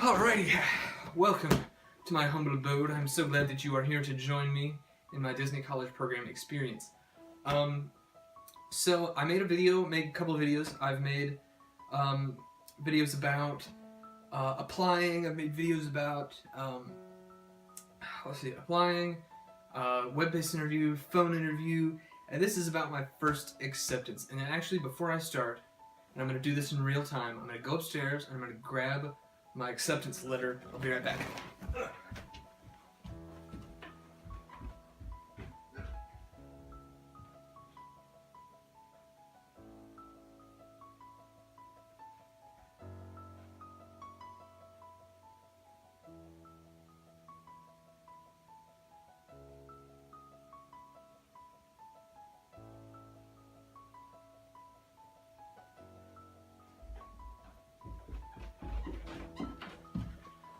Alrighty, welcome to my humble abode. I'm so glad that you are here to join me in my Disney College Program experience. So I made a couple of videos. I've made videos about applying. I've made videos about applying, web-based interview, phone interview, and this is about my first acceptance. And actually, before I start, and I'm going to do this in real time, I'm going to go upstairs and I'm going to grab my acceptance letter. I'll be right back.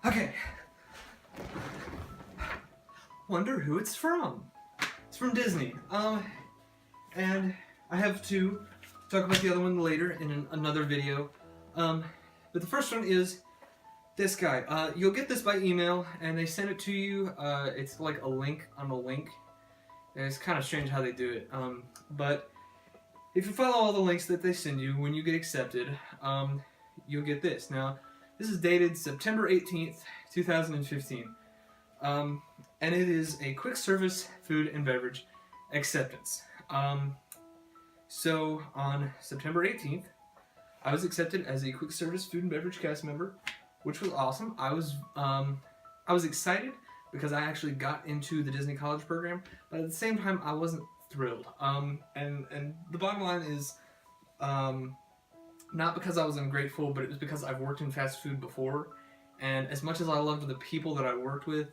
Okay. Wonder who it's from. It's from Disney. And I have to talk about the other one later in another video. But the first one is this guy. You'll get this by email, and they send it to you. It's like a link on a link. And it's kind of strange how they do it. But if you follow all the links that they send you when you get accepted, you'll get this. Now, this is dated September 18th, 2015, and it is a quick service food and beverage acceptance. So on September 18th, I was accepted as a quick service food and beverage cast member, which was awesome. I was excited because I actually got into the Disney College program, but at the same time, I wasn't thrilled. And the bottom line is, not because I was ungrateful, but it was because I've worked in fast food before, and as much as I loved the people that I worked with,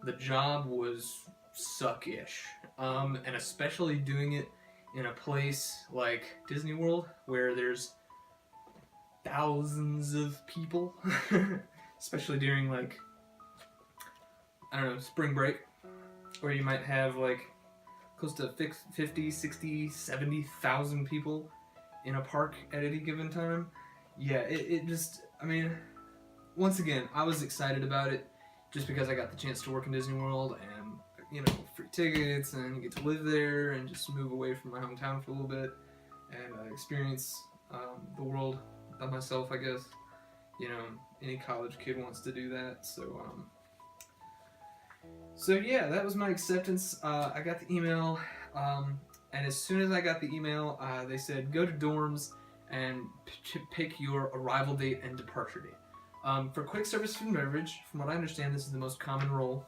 the job was suck-ish. And especially doing it in a place like Disney World, where there's thousands of people, especially during, like, I don't know, spring break, where you might have, like, close to 50, 60, 70,000 people in a park at any given time. Yeah, it just, I mean, once again, I was excited about it just because I got the chance to work in Disney World and, you know, free tickets and get to live there and just move away from my hometown for a little bit and experience the world by myself, I guess. You know, any college kid wants to do that, so yeah, that was my acceptance. I got the email, and as soon as I got the email, they said go to DORMS and pick your arrival date and departure date. For quick service food and beverage, from what I understand, this is the most common role,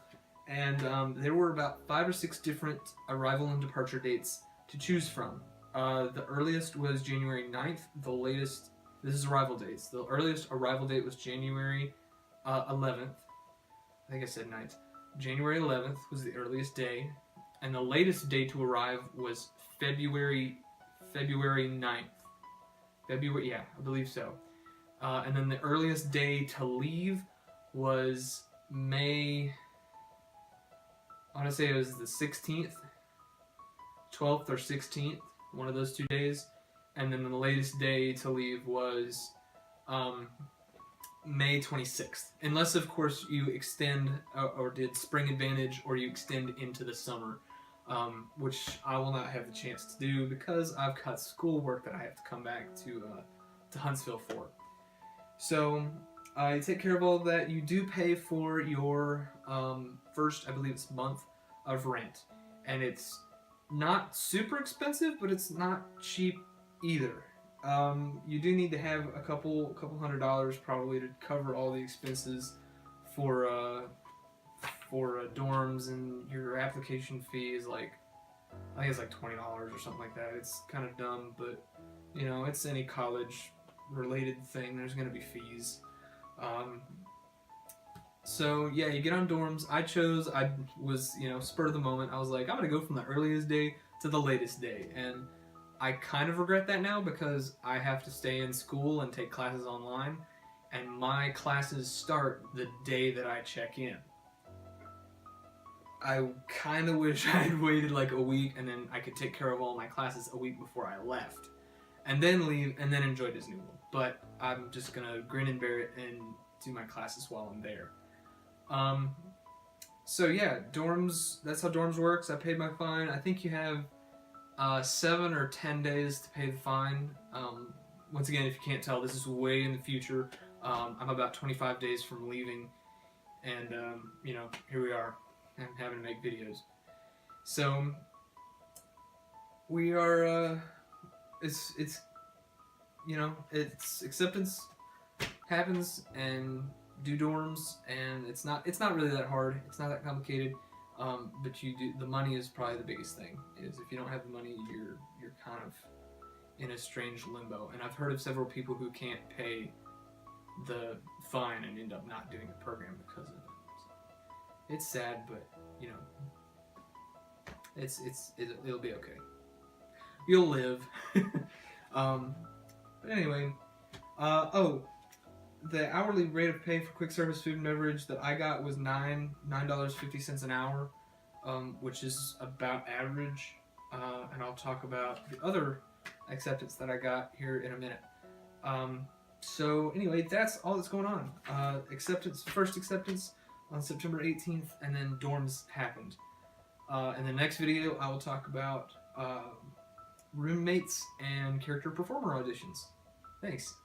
and there were about 5 or 6 different arrival and departure dates to choose from. The earliest was January 9th, the latest, this is arrival dates, the earliest arrival date was January 11th, I think I said 9th. January 11th was the earliest day, and the latest day to arrive was February 9th. Yeah, I believe so. And then the earliest day to leave was May, I want to say it was the 16th, 12th or 16th, one of those 2 days. And then the latest day to leave was May 26th. Unless, of course, you extend or did Spring Advantage or you extend into the summer. Which I will not have the chance to do because I've got schoolwork that I have to come back to Huntsville for. So I take care of all of that. You do pay for your first, I believe it's month of rent, and it's not super expensive, but it's not cheap either. You do need to have a couple $100s probably to cover all the expenses for dorms, and your application fee is like, I think it's like $20 or something like that. It's kind of dumb, but you know, it's any college related thing, there's going to be fees. So yeah, you get on dorms. I was, you know, spur of the moment, I was like, I'm going to go from the earliest day to the latest day, and I kind of regret that now because I have to stay in school and take classes online, and my classes start the day that I check in. I kind of wish I had waited like a week and then I could take care of all my classes a week before I left. And then leave and then enjoy Disney World. But I'm just gonna grin and bear it and do my classes while I'm there. So yeah, dorms, that's how dorms works. I paid my fine. I think you have 7 or 10 days to pay the fine. Once again, if you can't tell, this is way in the future. I'm about 25 days from leaving, and you know, here we are. I'm having to make videos. So we are. It's you know, it's acceptance happens and do dorms, and it's not really that hard. It's not that complicated. But you do, the money is probably the biggest thing. Is if you don't have the money, you're kind of in a strange limbo. And I've heard of several people who can't pay the fine and end up not doing the program because of it. So it's sad, but you know, it'll be okay. You'll live. But anyway, the hourly rate of pay for quick service food and beverage that I got was $9.50 an hour, which is about average. And I'll talk about the other acceptance that I got here in a minute. So anyway, that's all that's going on. First acceptance on September 18th, and then dorms happened. In the next video, I will talk about roommates and character performer auditions. Thanks.